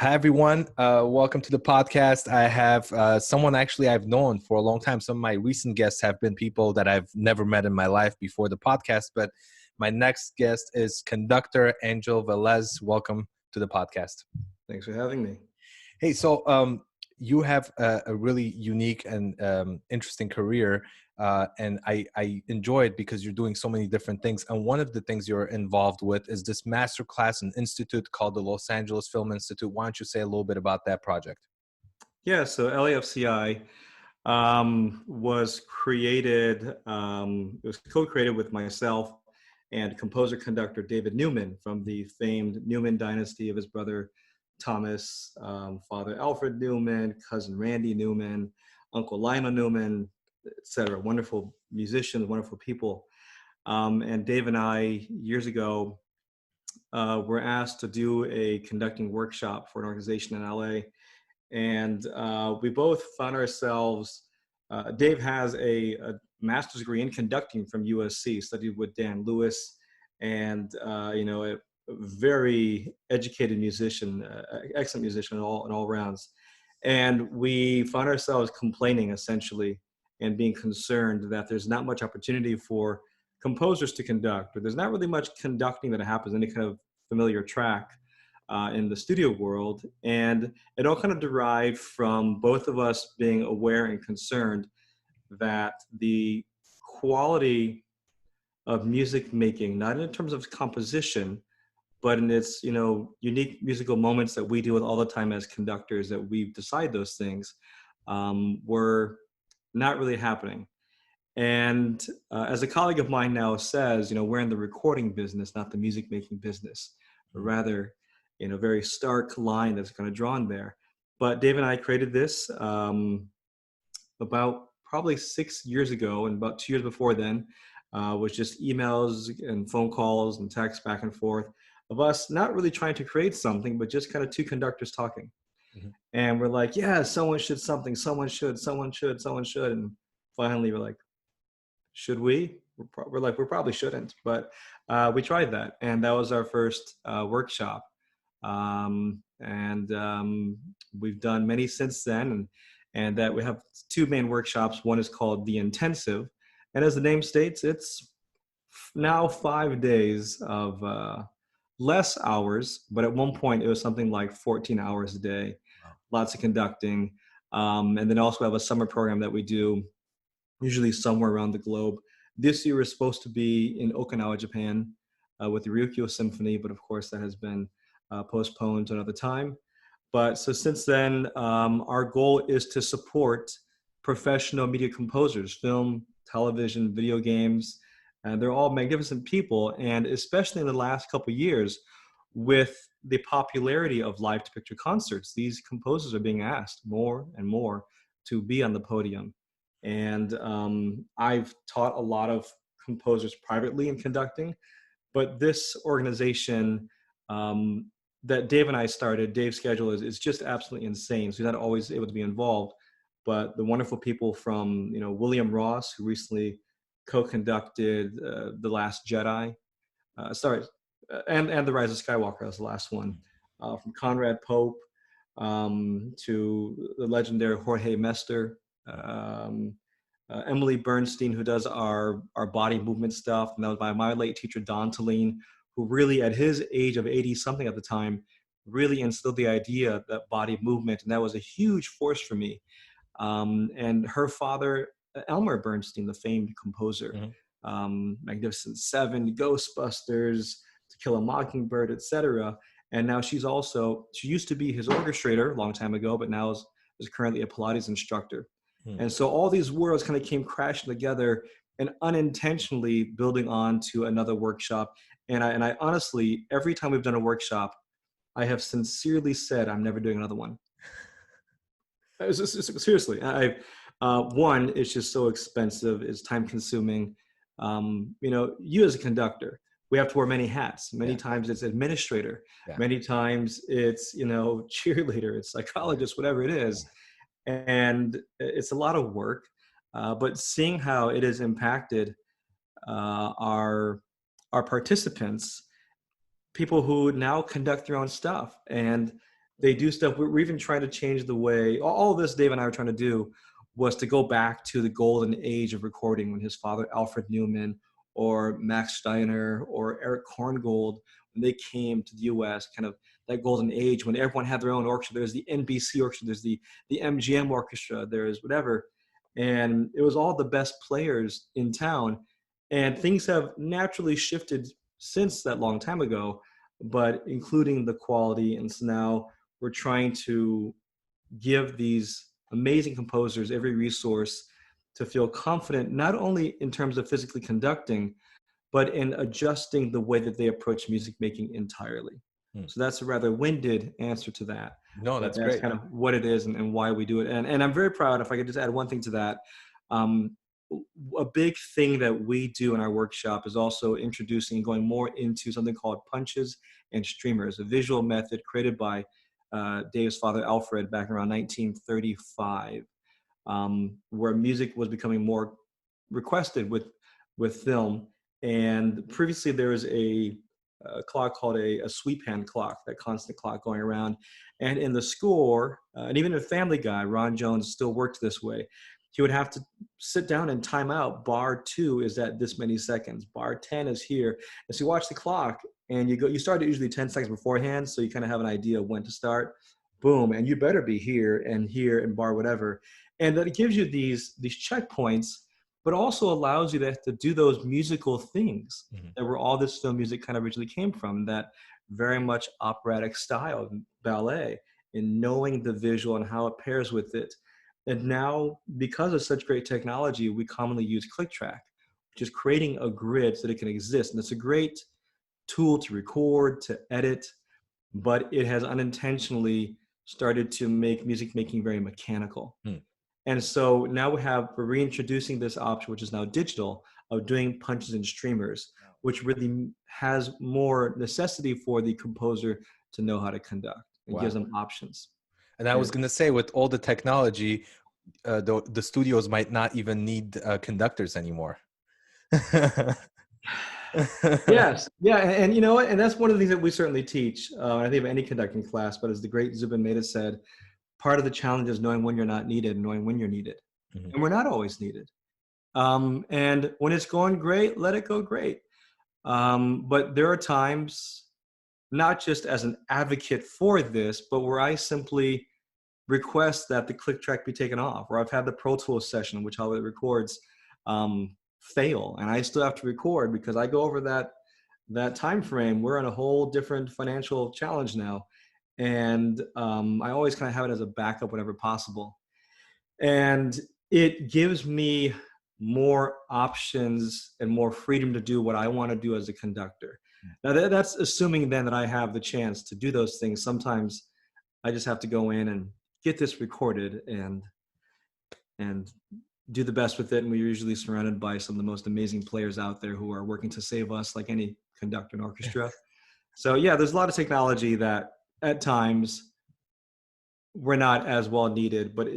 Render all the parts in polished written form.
Hi, everyone. Welcome to the podcast. I have someone actually I've known for a long time. Some of my recent guests have been people that I've never met in my life before the podcast. But my next guest is conductor Angel Velez. Welcome to the podcast. Thanks for having me. Hey, so you have a really unique and interesting career. And I enjoy it because you're doing so many different things. And one of the things you're involved with is this masterclass and institute called the Los Angeles Film Institute. Why don't you say a little bit about that project? Yeah, so LAFCI was created, it was co-created with myself and composer-conductor David Newman from the famed Newman dynasty of his brother Thomas, father Alfred Newman, cousin Randy Newman, uncle Lionel Newman, etc. Wonderful musicians, wonderful people. And Dave and I, years ago, were asked to do a conducting workshop for an organization in LA. And we both found ourselves, Dave has a master's degree in conducting from USC, studied with Dan Lewis, and a very educated musician, excellent musician in all rounds. And we found ourselves complaining essentially and being concerned that there's not much opportunity for composers to conduct, or there's not really much conducting that happens, any kind of familiar track in the studio world. And it all kind of derived from both of us being aware and concerned that the quality of music making, not in terms of composition, but in its unique musical moments that we deal with all the time as conductors, that we decide those things, were not really happening. And as a colleague of mine now says, we're in the recording business, not the music making business, but rather, very stark line that's kind of drawn there. But Dave and I created this about probably 6 years ago, and about 2 years before then was just emails and phone calls and texts back and forth of us not really trying to create something, but just kind of two conductors talking. Mm-hmm. And we're like, yeah, someone should something, someone should. And finally we're like, should we? We're like, we probably shouldn't, but we tried that. And that was our first workshop. We've done many since then. And that we have two main workshops. One is called The Intensive. And as the name states, it's now 5 days of less hours, but at one point it was something like 14 hours a day. Wow. Lots of conducting. And then also have a summer program that we do usually somewhere around the globe. This year is supposed to be in Okinawa, Japan, with the Ryukyu Symphony, but of course that has been postponed to another time. But so since then, our goal is to support professional media composers, film, television, video games, and they're all magnificent people. And especially in the last couple of years, with the popularity of live-to-picture concerts, these composers are being asked more and more to be on the podium. And I've taught a lot of composers privately in conducting, but this organization that Dave and I started, Dave's schedule is just absolutely insane. So he's not always able to be involved, but the wonderful people from, William Ross, who recently co-conducted The Last Jedi, and The Rise of Skywalker, as the last one, from Conrad Pope to the legendary Jorge Mester, Emily Bernstein, who does our body movement stuff, and that was by my late teacher Don Tallene, who really at his age of 80 something at the time really instilled the idea that body movement, and that was a huge force for me. And her father, Elmer Bernstein, the famed composer, Magnificent Seven, Ghostbusters, To Kill a Mockingbird, etc. And now she used to be his orchestrator a long time ago, but now is currently a Pilates instructor. And so all these worlds kind of came crashing together and unintentionally building on to another workshop. And I honestly, every time we've done a workshop, I have sincerely said, I'm never doing another one. Seriously. One, it's just so expensive, it's time consuming. You as a conductor, we have to wear many hats. Many times it's administrator. Yeah. Many times it's, cheerleader, it's psychologist, whatever it is. And it's a lot of work, but seeing how it has impacted our participants, people who now conduct their own stuff, and They do stuff. We're even trying to change the way, all of this Dave and I were trying to do was to go back to the golden age of recording when his father, Alfred Newman, or Max Steiner, or Eric Korngold, when they came to the US, kind of that golden age when everyone had their own orchestra. There's the NBC orchestra, there's the MGM orchestra, there's whatever. And it was all the best players in town. And things have naturally shifted since that long time ago, but including the quality. And so now we're trying to give these amazing composers every resource to feel confident, not only in terms of physically conducting, but in adjusting the way that they approach music making entirely. So that's a rather winded answer to that. No, that's That's great. kind of what it is and why we do it. And I'm very proud, if I could just add one thing to that, a big thing that we do in our workshop is also introducing and going more into something called punches and streamers, a visual method created by Dave's father, Alfred, back around 1935, where music was becoming more requested with film. And previously there was a clock called a sweep hand clock, that constant clock going around. And in the score, and even in Family Guy, Ron Jones still worked this way. He would have to sit down and time out. Bar 2 is at this many seconds. Bar 10 is here. And so you watch the clock and you start it usually 10 seconds beforehand. So you kind of have an idea of when to start. Boom. And you better be here and bar whatever. And that it gives you these checkpoints, but also allows you to do those musical things that were all this film music kind of originally came from, that very much operatic style, ballet, in knowing the visual and how it pairs with it. And now, because of such great technology, we commonly use ClickTrack, which is creating a grid so that it can exist. And it's a great tool to record, to edit, but it has unintentionally started to make music making very mechanical. And so now we're reintroducing this option, which is now digital, of doing punches and streamers, which really has more necessity for the composer to know how to conduct and gives them options. And I was going to say, with all the technology, the studios might not even need conductors anymore. Yes. Yeah. And you know what? And that's one of the things that we certainly teach. I think of any conducting class, but as the great Zubin Mehta said, part of the challenge is knowing when you're not needed, knowing when you're needed. And we're not always needed. And when it's going great, let it go great. But there are times, not just as an advocate for this, but where I simply request that the click track be taken off, or I've had the Pro Tools session, which how it records, fail, and I still have to record because I go over that time frame. We're in a whole different financial challenge now, and I always kind of have it as a backup whenever possible, and it gives me more options and more freedom to do what I want to do as a conductor. Now that's assuming then that I have the chance to do those things. Sometimes I just have to go in and get this recorded and do the best with it. And we're usually surrounded by some of the most amazing players out there who are working to save us, like any conductor and orchestra. So yeah, there's a lot of technology that at times we're not as well needed, but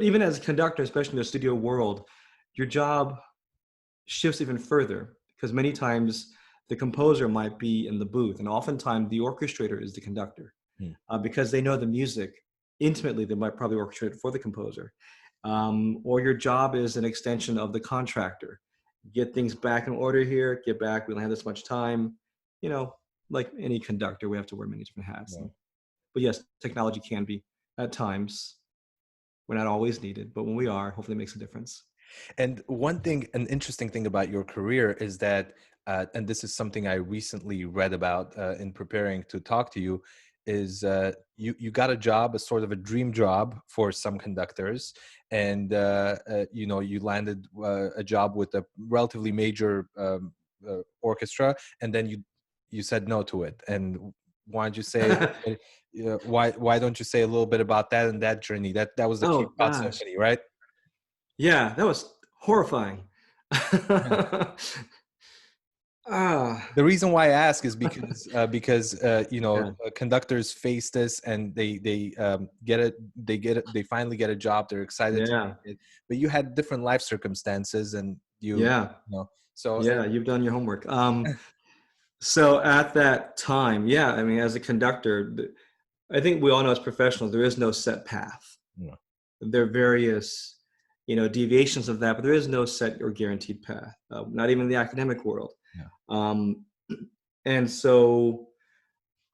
even as a conductor, especially in the studio world, your job shifts even further, because many times the composer might be in the booth, and oftentimes the orchestrator is the conductor, because they know the music intimately. They might probably orchestrate for the composer, or your job is an extension of the contractor. Get things back in order here, get back, we don't have this much time. You know, like any conductor, we have to wear many different hats. Yeah. But yes, technology can be, at times, we're not always needed, but when we are, hopefully it makes a difference. And one thing, an interesting thing about your career is that, and this is something I recently read about in preparing to talk to you, is you got a job, a sort of a dream job for some conductors, and you know, you landed a job with a relatively major orchestra, and then you said no to it. And why don't you say why don't you say a little bit about that and that journey? That was the Cod Symphony, right? Yeah, that was horrifying. The reason why I ask is because you know, conductors face this, and they finally get a job. They're excited to make it, but you had different life circumstances, and you know, so you've done your homework. So at that time, I mean, as a conductor, I think we all know as professionals, there is no set path. Yeah. There are various, deviations of that, but there is no set or guaranteed path, not even in the academic world. Yeah. And so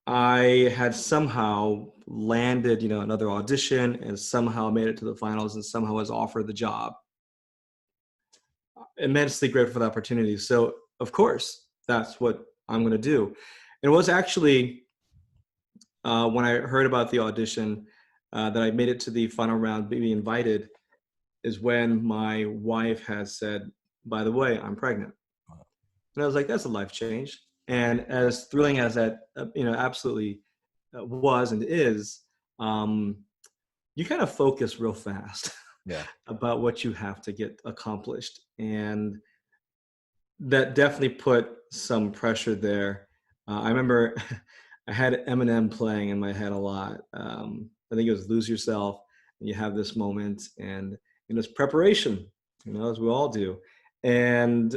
I had somehow landed, another audition and somehow made it to the finals and somehow was offered the job. Immensely grateful for the opportunity. So, of course, that's what I'm going to do. It was actually when I heard about the audition that I made it to the final round, being invited, is when my wife has said, by the way, I'm pregnant. And I was like, that's a life change. And as thrilling as that, absolutely was and is, you kind of focus real fast about what you have to get accomplished. And that definitely put some pressure there. I remember I had Eminem playing in my head a lot. I think it was Lose Yourself, and you have this moment, and it's preparation, as we all do. And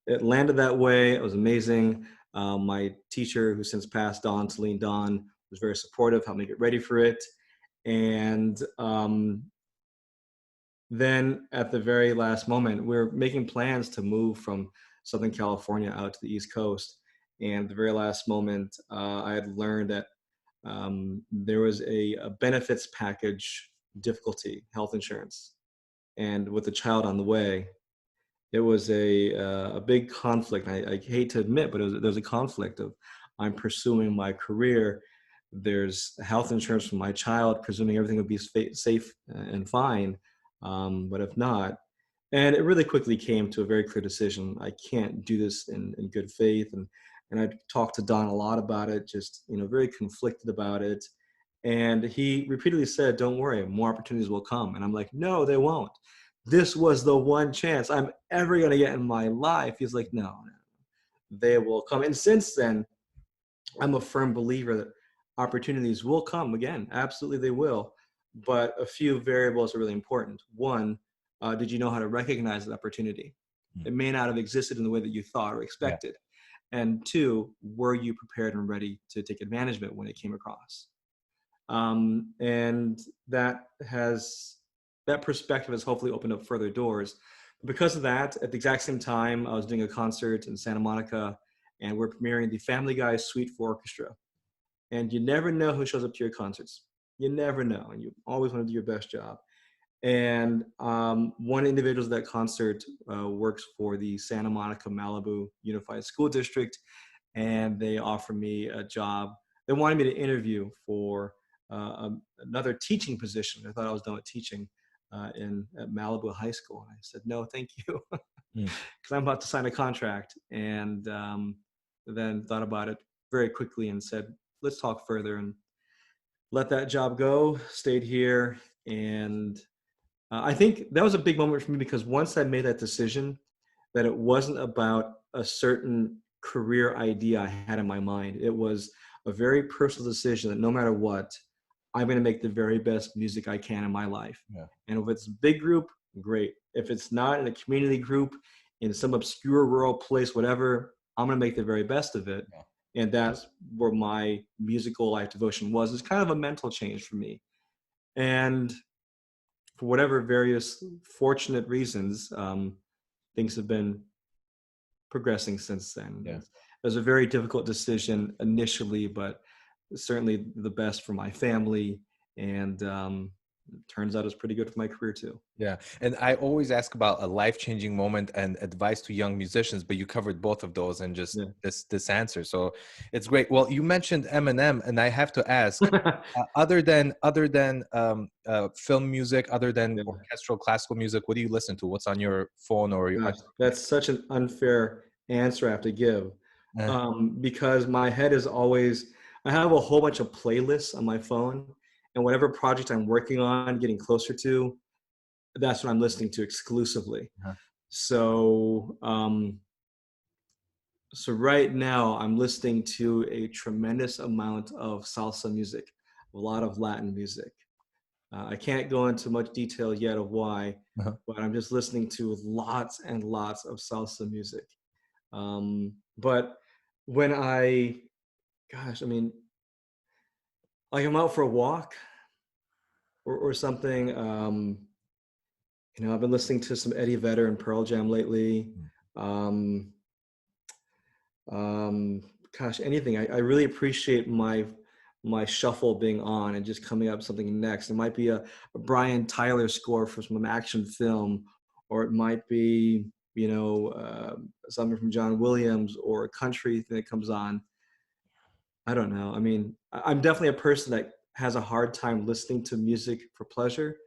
it landed that way. It was amazing. My teacher, who since passed on, Celine Dawn, was very supportive, helped me get ready for it. And then at the very last moment, we were making plans to move from Southern California out to the East Coast. And at the very last moment, I had learned that there was a benefits package difficulty, health insurance. And with the child on the way, it was a big conflict. I hate to admit, but there was a conflict of I'm pursuing my career. There's health insurance for my child, presuming everything would be safe and fine. But if not, and it really quickly came to a very clear decision. I can't do this in good faith. And I talked to Don a lot about it, just, very conflicted about it. And he repeatedly said, don't worry, more opportunities will come. And I'm like, no, they won't. This was the one chance I'm ever going to get in my life. He's like, no, they will come. And since then, I'm a firm believer that opportunities will come again. Absolutely, they will. But a few variables are really important. One, did you know how to recognize that opportunity? It may not have existed in the way that you thought or expected. And two, were you prepared and ready to take advantage of it when it came across? And that perspective has hopefully opened up further doors. Because of that, at the exact same time, I was doing a concert in Santa Monica, and we're premiering the Family Guy Suite for Orchestra. And you never know who shows up to your concerts. You never know, and you always want to do your best job. And one individual at that concert works for the Santa Monica Malibu Unified School District, and they offered me a job. They wanted me to interview for another teaching position. I thought I was done with teaching at Malibu High School. And I said, no, thank you, because I'm about to sign a contract. And then thought about it very quickly and said, let's talk further, and let that job go, stayed here. And I think that was a big moment for me, because once I made that decision that it wasn't about a certain career idea I had in my mind, it was a very personal decision that no matter what, I'm going to make the very best music I can in my life. And if it's a big group, great. If it's not in a community group, in some obscure rural place, whatever, I'm going to make the very best of it. And that's where my musical life devotion was. It's kind of a mental change for me. And for whatever various fortunate reasons, things have been progressing since then. It was a very difficult decision initially, but certainly the best for my family. And it turns out it's pretty good for my career too. Yeah. And I always ask about a life-changing moment and advice to young musicians, but you covered both of those in just this answer. So it's great. Well, you mentioned Eminem, and I have to ask, other than film music, other than orchestral classical music, what do you listen to? What's on your phone or your... That's such an unfair answer I have to give, because my head is always, I have a whole bunch of playlists on my phone, and whatever project I'm working on, getting closer to, that's what I'm listening to exclusively. So, so right now I'm listening to a tremendous amount of salsa music, a lot of Latin music. I can't go into much detail yet of why, but I'm just listening to lots and lots of salsa music. But when like I'm out for a walk or something. I've been listening to some Eddie Vedder and Pearl Jam lately. Um, Gosh, anything. I really appreciate my shuffle being on and just coming up with something next. It might be a Brian Tyler score for some action film, or it might be, something from John Williams or a country thing that comes on. I don't know. I mean, I'm definitely a person that has a hard time listening to music for pleasure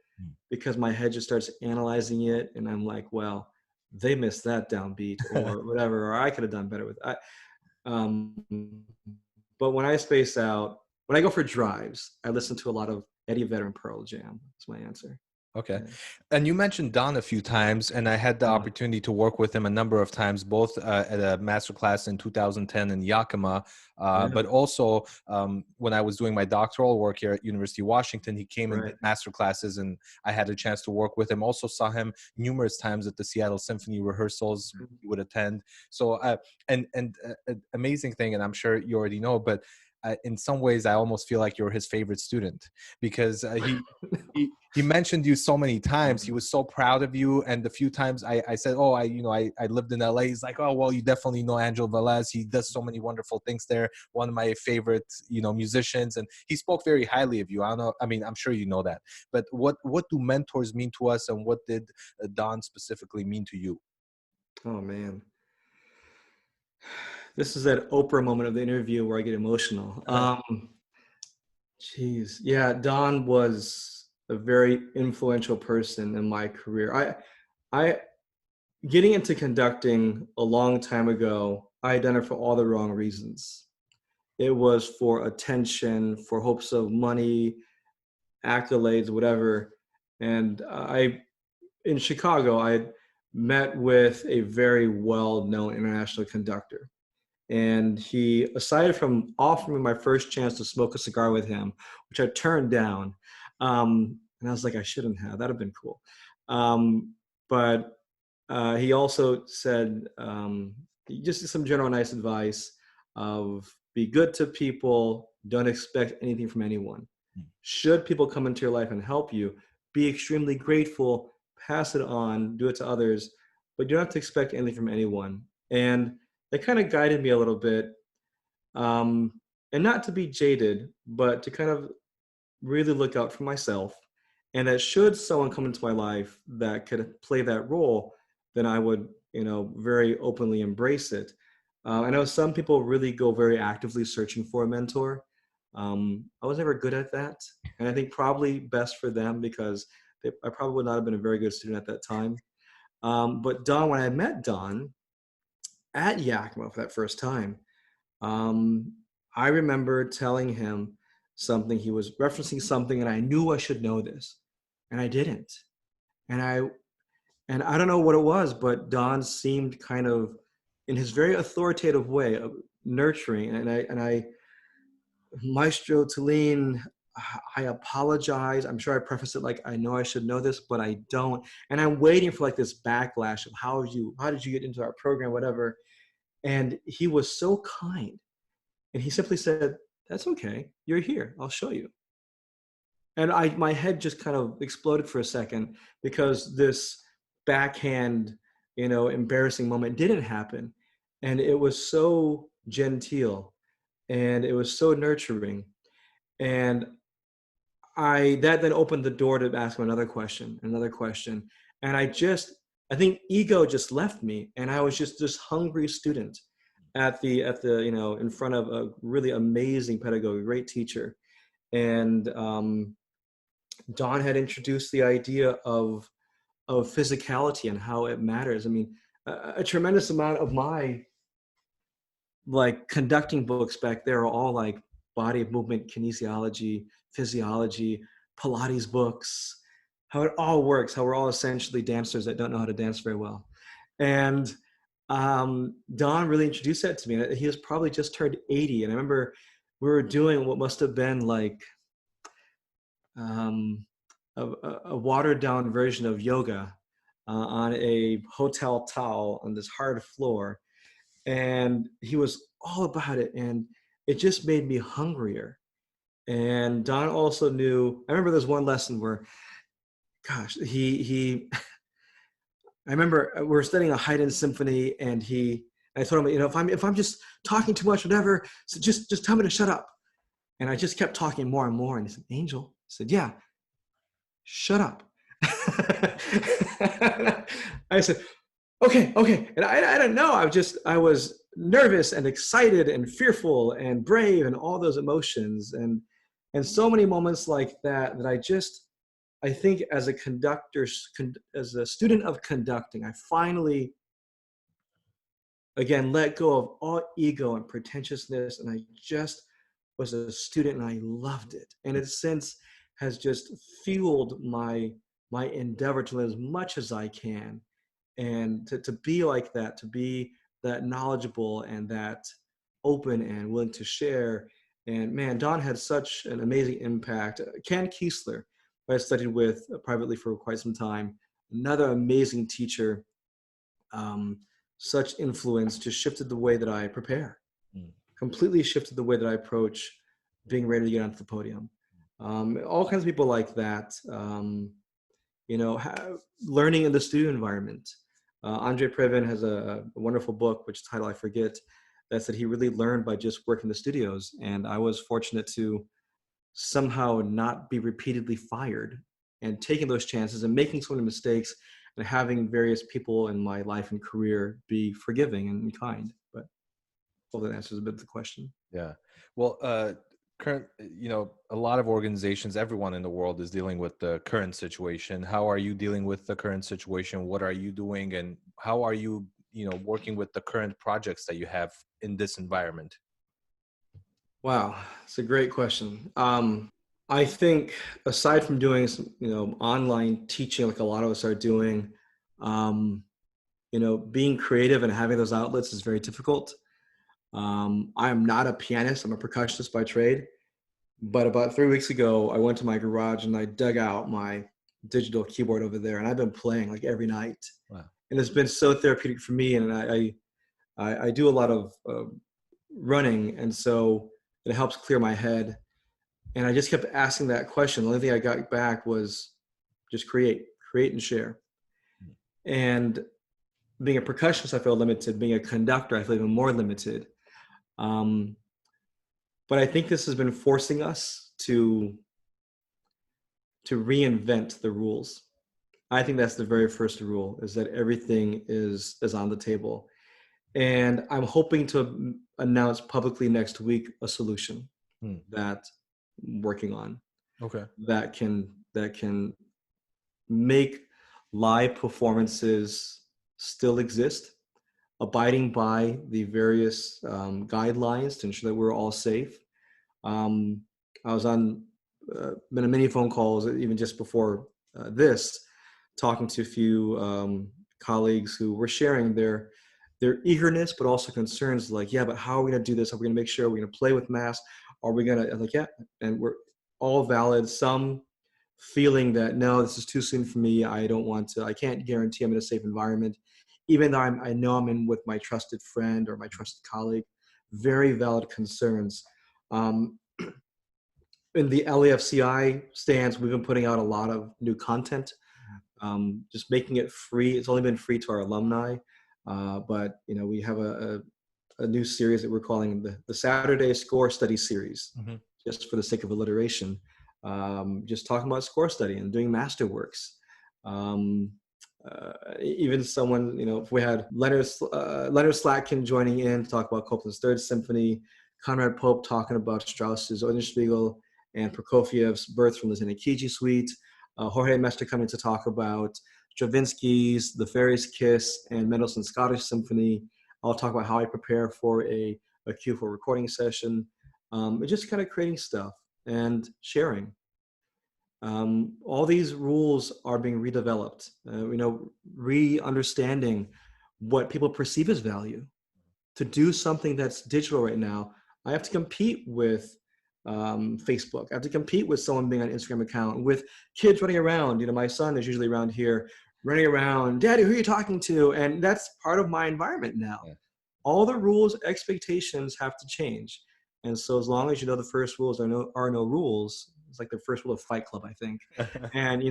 because my head just starts analyzing it, and I'm like, well, they missed that downbeat or whatever, or I could have done better with it. Um, but when I space out, when I go for drives, I listen to a lot of Eddie Vedder and Pearl Jam. That's my answer. Okay. Yeah. And you mentioned Don a few times, and I had the opportunity to work with him a number of times, both at a masterclass in 2010 in Yakima, but also when I was doing my doctoral work here at University of Washington, he came and did masterclasses, and I had a chance to work with him. Also saw him numerous times at the Seattle Symphony rehearsals he would attend. So, amazing thing, and I'm sure you already know, but in some ways, I almost feel like you're his favorite student because he mentioned you so many times. He was so proud of you. And the few times I said, oh, I lived in LA. He's like, oh, well, you definitely know Angel Velez. He does so many wonderful things there. One of my favorite, musicians. And he spoke very highly of you. I don't know. I mean, I'm sure you know that. But what do mentors mean to us? And what did Don specifically mean to you? Oh, man. This is that Oprah moment of the interview where I get emotional. Geez. Yeah, Don was a very influential person in my career. I getting into conducting a long time ago, I had done it for all the wrong reasons. It was for attention, for hopes of money, accolades, whatever. And in Chicago, I had met with a very well-known international conductor. And he, aside from offering me my first chance to smoke a cigar with him, which I turned down, and I was like, I shouldn't have. That'd have been cool. But he also said just some general nice advice of be good to people, don't expect anything from anyone. Should people come into your life and help you, be extremely grateful, pass it on, do it to others, but you don't have to expect anything from anyone. And that kind of guided me a little bit, and not to be jaded, but to kind of really look out for myself. And that should someone come into my life that could play that role, then I would, very openly embrace it. I know some people really go very actively searching for a mentor. I was never good at that. And I think probably best for them because I probably would not have been a very good student at that time. But Don, when I met Don at Yakima for that first time, I remember telling him something. He was referencing something, and I knew I should know this, and I didn't. And I don't know what it was, but Don seemed kind of, in his very authoritative way, of nurturing. And I, Maestro Tulin, I apologize. I'm sure I prefaced it like I know I should know this, but I don't. And I'm waiting for like this backlash of how did you get into our program, whatever. And he was so kind. And he simply said, that's okay. You're here. I'll show you. And my head just kind of exploded for a second because this backhand, embarrassing moment didn't happen. And it was so genteel and it was so nurturing. And that then opened the door to ask him another question. And I think ego just left me. And I was just this hungry student at the in front of a really amazing pedagogue, a great teacher. And Don had introduced the idea of physicality and how it matters. I mean, a tremendous amount of my like conducting books back there are all like body movement, kinesiology, physiology, Pilates books, how it all works, how we're all essentially dancers that don't know how to dance very well. And Don really introduced that to me. He was probably just turned 80. And I remember we were doing what must have been like a watered down version of yoga on a hotel towel on this hard floor. And he was all about it. And it just made me hungrier. And Don also knew, I remember there's one lesson where, gosh, I remember we were studying a Haydn symphony, and I told him, you know, if I'm just talking too much, whatever, so just tell me to shut up. And I just kept talking more and more. And he said, Angel, I said, yeah, shut up. I said, okay. And I don't know. I was nervous and excited and fearful and brave and all those emotions. And so many moments like that I think as a conductor, as a student of conducting, I finally, again, let go of all ego and pretentiousness. And I just was a student, and I loved it. And it since has just fueled my endeavor to learn as much as I can. And to be like that, to be that knowledgeable and that open and willing to share. And man, Don had such an amazing impact. Ken Kiesler, who I studied with privately for quite some time, another amazing teacher, such influence, just shifted the way that I prepare, completely shifted the way that I approach being ready to get onto the podium. All kinds of people like that, you know, learning in the studio environment. Andre Previn has a wonderful book, which title I forget, that said he really learned by just working the studios. And I was fortunate to somehow not be repeatedly fired, and taking those chances and making so many mistakes, and having various people in my life and career be forgiving and kind. But hope that answers a bit of the question. Yeah. Well, current, you know, a lot of organizations, everyone in the world is dealing with the current situation. How are you dealing with the current situation? What are you doing? And how are you, you know, working with the current projects that you have in this environment? Wow, it's a great question. I think aside from doing some, you know, online teaching like a lot of us are doing, you know, being creative and having those outlets is very difficult. I am not a pianist. I'm a percussionist by trade. But about 3 weeks ago, I went to my garage and I dug out my digital keyboard over there, and I've been playing like every night. Wow. And it's been so therapeutic for me. And I do a lot of running, and so it helps clear my head. And I just kept asking that question. The only thing I got back was just create and share. And being a percussionist, I feel limited. Being a conductor, I feel even more limited. But I think this has been forcing us to reinvent the rules. I think that's the very first rule, is that everything is on the table. And I'm hoping to announce publicly next week a solution that I'm working on. Okay. That can make live performances still exist, abiding by the various guidelines to ensure that we're all safe. I was on many phone calls, even just before this, talking to a few colleagues who were sharing their eagerness, but also concerns like, yeah, but how are we going to do this? Are we going to make sure we're going to play with masks? Are we going to, like, yeah, and we're all valid. Some feeling that, no, this is too soon for me. I don't want to, I can't guarantee I'm in a safe environment, even though I know I'm in with my trusted friend or my trusted colleague. Very valid concerns. In the LAFCI stands, we've been putting out a lot of new content, just making it free. It's only been free to our alumni, but you know, we have a new series that we're calling the Saturday Score Study Series, just for the sake of alliteration. Just talking about score study and doing masterworks. Even someone, you know, if we had Leonard Slatkin joining in to talk about Copland's Third Symphony, Conrad Pope talking about Strauss's Eulenspiegel and Prokofiev's Birth from the Zanikiji Suite, Jorge Mestre coming to talk about Stravinsky's The Fairy's Kiss and Mendelssohn's Scottish Symphony. I'll talk about how I prepare for a Q4 recording session. Just kind of creating stuff and sharing. All these rules are being redeveloped, you know, re-understanding what people perceive as value. To do something that's digital right now, I have to compete with Facebook. I have to compete with someone being on an Instagram account, with kids running around. You know, my son is usually around here running around, Daddy, who are you talking to? And that's part of my environment now. Yeah. All the rules, expectations have to change. And so as long as you know the first rules are no rules, it's like the first rule of Fight Club, I think. And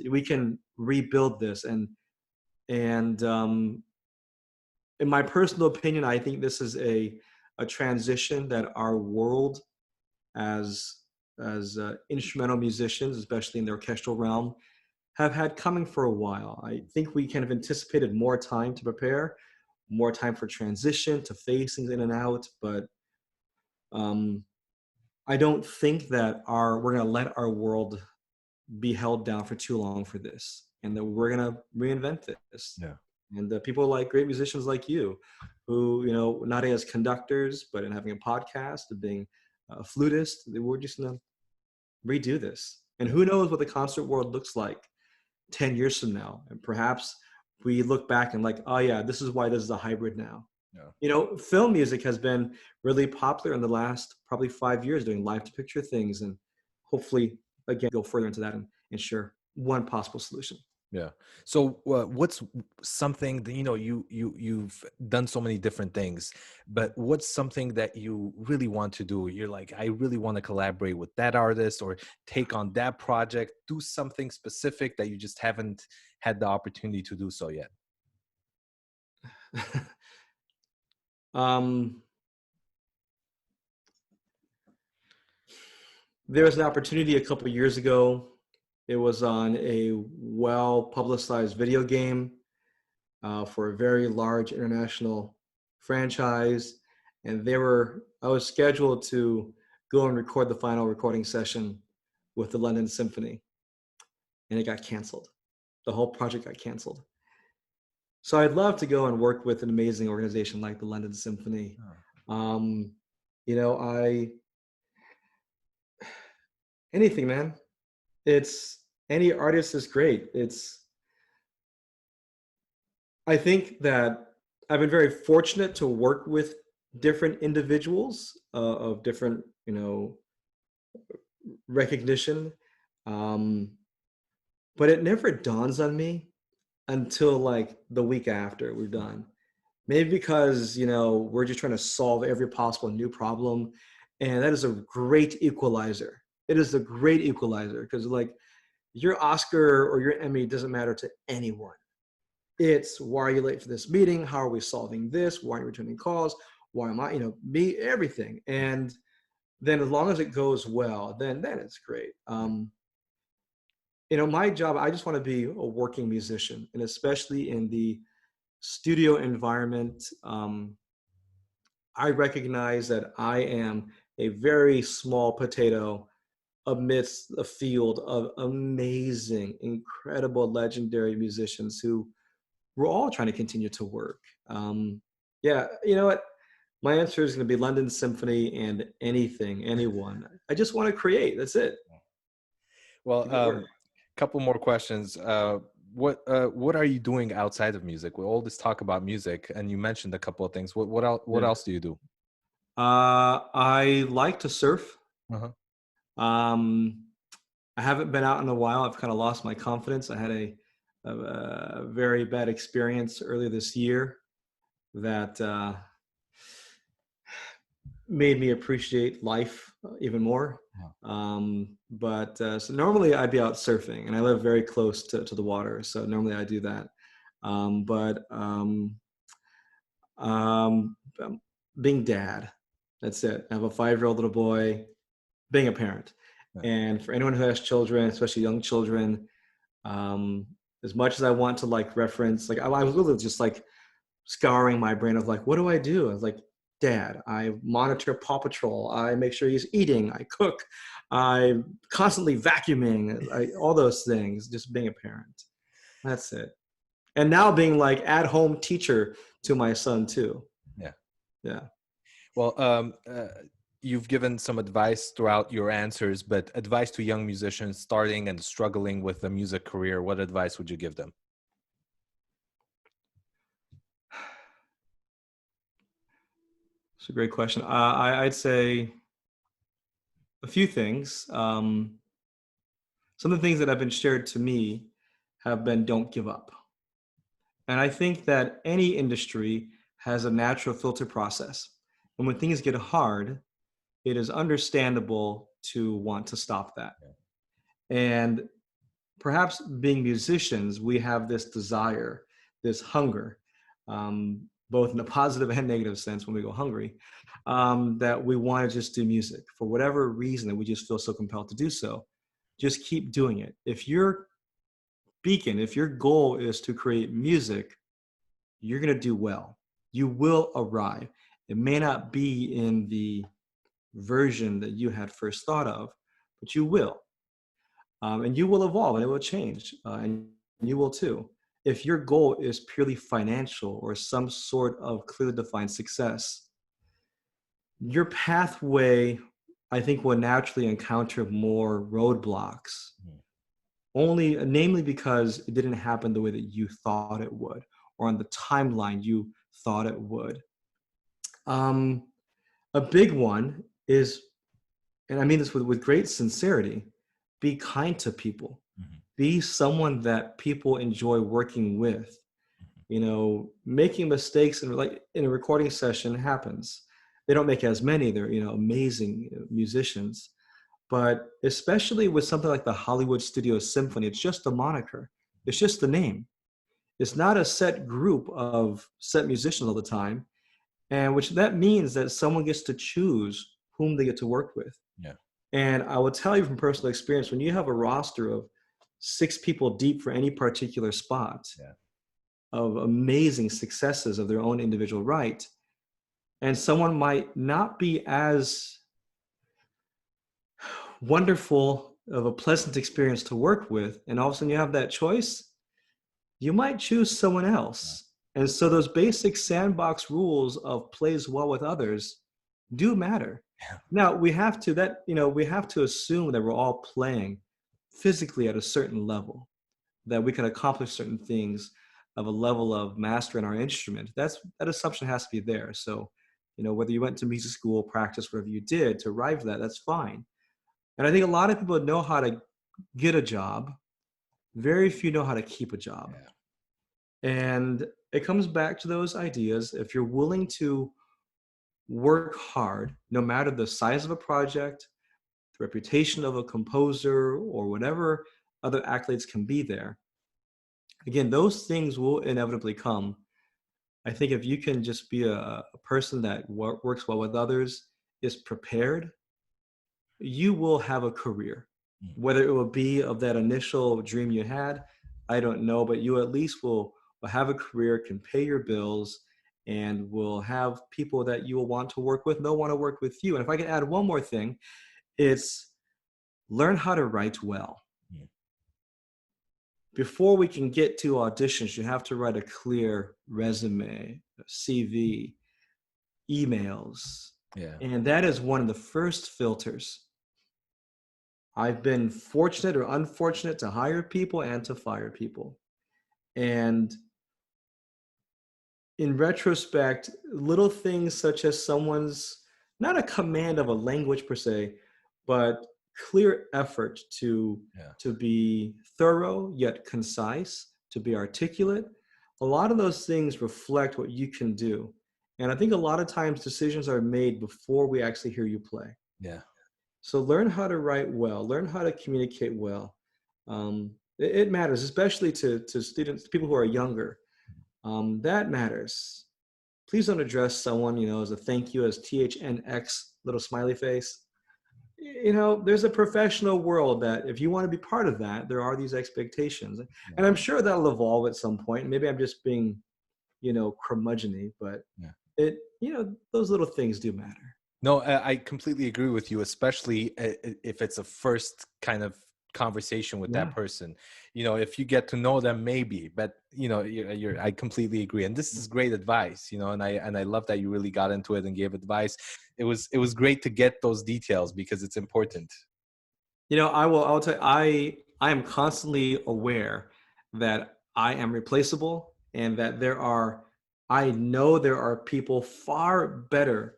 we can rebuild this. And in my personal opinion, I think this is a transition that our world as instrumental musicians, especially in the orchestral realm, have had coming for a while. I think we kind of anticipated more time to prepare, more time for transition, to phase things in and out, but I don't think that we're going to let our world be held down for too long for this, and that we're going to reinvent this. Yeah. And people like great musicians like you, who, not as conductors, but in having a podcast, and being a flutist, we're just going to redo this. And who knows what the concert world looks like 10 years from now. And perhaps we look back and like, oh yeah, this is why this is a hybrid now. Yeah. Film music has been really popular in the last probably 5 years, doing live to picture things, and hopefully again go further into that and ensure one possible solution. Yeah. So what's something that, you've done so many different things, but what's something that you really want to do? You're like, I really want to collaborate with that artist or take on that project, do something specific that you just haven't had the opportunity to do so yet. There was an opportunity a couple of years ago. It was on a well-publicized video game for a very large international franchise. And I was scheduled to go and record the final recording session with the London Symphony. And it got canceled. The whole project got canceled. So I'd love to go and work with an amazing organization like the London Symphony. Anything, man. Any artist is great. I think that I've been very fortunate to work with different individuals of different, recognition. But it never dawns on me until like the week after we're done. Maybe because, we're just trying to solve every possible new problem. And that is a great equalizer. It is a great equalizer because like your Oscar or your Emmy doesn't matter to anyone. It's why are you late for this meeting? How are we solving this? Why are you returning calls? Why am I, me, everything. And then as long as it goes well, then it's great. My job, I just want to be a working musician, and especially in the studio environment, I recognize that I am a very small potato amidst a field of amazing, incredible, legendary musicians who we're all trying to continue to work. Yeah, you know what? My answer is going to be London Symphony and anyone. I just want to create. That's it. Well, couple more questions. What are you doing outside of music? We all this talk about music, and you mentioned a couple of things. What else do you do? I like to surf. Uh-huh. I haven't been out in a while. I've kind of lost my confidence. I had a very bad experience earlier this year that made me appreciate life even more. So normally I'd be out surfing, and I live very close to the water. So normally I do that. Being dad, that's it. I have a 5-year-old little boy, being a parent. Right. And for anyone who has children, especially young children, as much as I want to like reference, like I was really just like scouring my brain of like, what do I do? I was like, Dad, I monitor Paw Patrol. I make sure he's eating. I cook. I'm constantly vacuuming. All those things, just being a parent. That's it. And now being like at-home teacher to my son too. Yeah. Well, you've given some advice throughout your answers, but advice to young musicians starting and struggling with a music career, what advice would you give them? It's a great question. I'd say a few things. Some of the things that have been shared to me have been don't give up. And I think that any industry has a natural filter process. And when things get hard, it is understandable to want to stop that. And perhaps being musicians, we have this desire, this hunger, both in a positive and negative sense when we go hungry, that we want to just do music for whatever reason that we just feel so compelled to do so. Just keep doing it. If your beacon, if your goal is to create music, you're going to do well. You will arrive. It may not be in the version that you had first thought of, but you will. And you will evolve and it will change. And you will too. If your goal is purely financial or some sort of clearly defined success, your pathway, I think, will naturally encounter more roadblocks. Namely because it didn't happen the way that you thought it would, or on the timeline you thought it would. A big one is, and I mean this with great sincerity, be kind to people. Be someone that people enjoy working with. You know, making mistakes in a recording session happens. They don't make as many. They're, amazing musicians. But especially with something like the Hollywood Studio Symphony, it's just a moniker. It's just the name. It's not a set group of set musicians all the time. And which that means that someone gets to choose whom they get to work with. Yeah. And I will tell you from personal experience, when you have a roster of 6 people deep for any particular spot, of amazing successes of their own individual right, and someone might not be as wonderful of a pleasant experience to work with, and all of a sudden you have that choice, you might choose someone else. And so those basic sandbox rules of plays well with others do matter. Now we have to assume that we're all playing physically at a certain level, that we can accomplish certain things of a level of master in our instrument. That assumption has to be there. So, whether you went to music school, practice, whatever you did to arrive at that, that's fine. And I think a lot of people know how to get a job. Very few know how to keep a job. And it comes back to those ideas. If you're willing to work hard, no matter the size of a project, the reputation of a composer, or whatever other accolades can be there, again, those things will inevitably come. I think if you can just be a person that works well with others, is prepared, you will have a career. Whether it will be of that initial dream you had, I don't know, but you at least will have a career, can pay your bills, and will have people that you will want to work with. They'll want to work with you. And if I can add one more thing, it's learn how to write well. Before we can get to auditions, you have to write a clear resume, CV, emails. And that is one of the first filters. I've been fortunate or unfortunate to hire people and to fire people. And in retrospect, little things such as someone's, not a command of a language per se, but clear effort to be thorough yet concise, to be articulate. A lot of those things reflect what you can do. And I think a lot of times decisions are made before we actually hear you play. So learn how to write well, learn how to communicate well. It matters, especially to students, people who are younger. That matters. Please don't address someone, as a thank you, as THNX, little smiley face. There's a professional world that if you want to be part of that, there are these expectations. And I'm sure that'll evolve at some point. Maybe I'm just being, curmudgeon-y, but those little things do matter. No, I completely agree with you, especially if it's a first kind of conversation with that person. If you get to know them, maybe, but I completely agree, and this is great advice. And I love that you really got into it and gave advice. It was great to get those details because it's important. I'll tell you, I am constantly aware that I am replaceable, and that I know there are people far better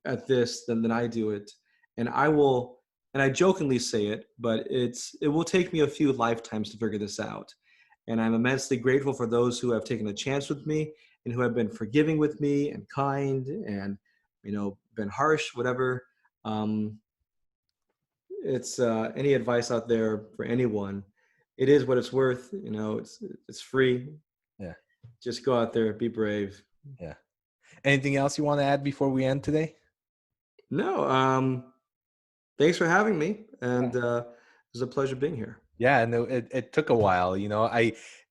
at this than I do it. And I jokingly say it, but it will take me a few lifetimes to figure this out. And I'm immensely grateful for those who have taken a chance with me and who have been forgiving with me and kind and, been harsh, whatever. It's any advice out there for anyone. It is what it's worth. You know, it's free. Yeah. Just go out there, be brave. Yeah. Anything else you want to add before we end today? No. Thanks for having me, and it was a pleasure being here. Yeah, and it took a while. You know,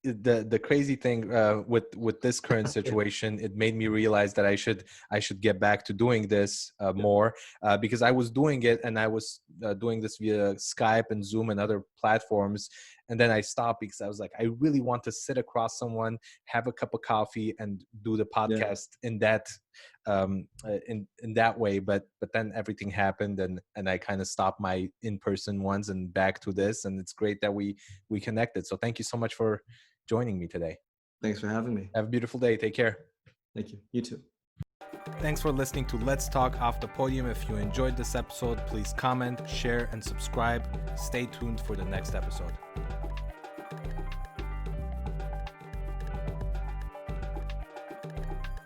the crazy thing with this current situation, it made me realize that I should get back to doing this more, because I was doing it, and I was doing this via Skype and Zoom and other platforms, and then I stopped because I was like, I really want to sit across someone, have a cup of coffee, and do the podcast in that in that way. But then everything happened, and I kind of stopped my in-person ones and back to this, and it's great that we connected. So thank you so much for joining me today. Thanks for having me. Have a beautiful day. Take care. Thank you. You too. Thanks for listening to Let's Talk Off the Podium. If you enjoyed this episode, please comment, share, and subscribe. Stay tuned for the next episode.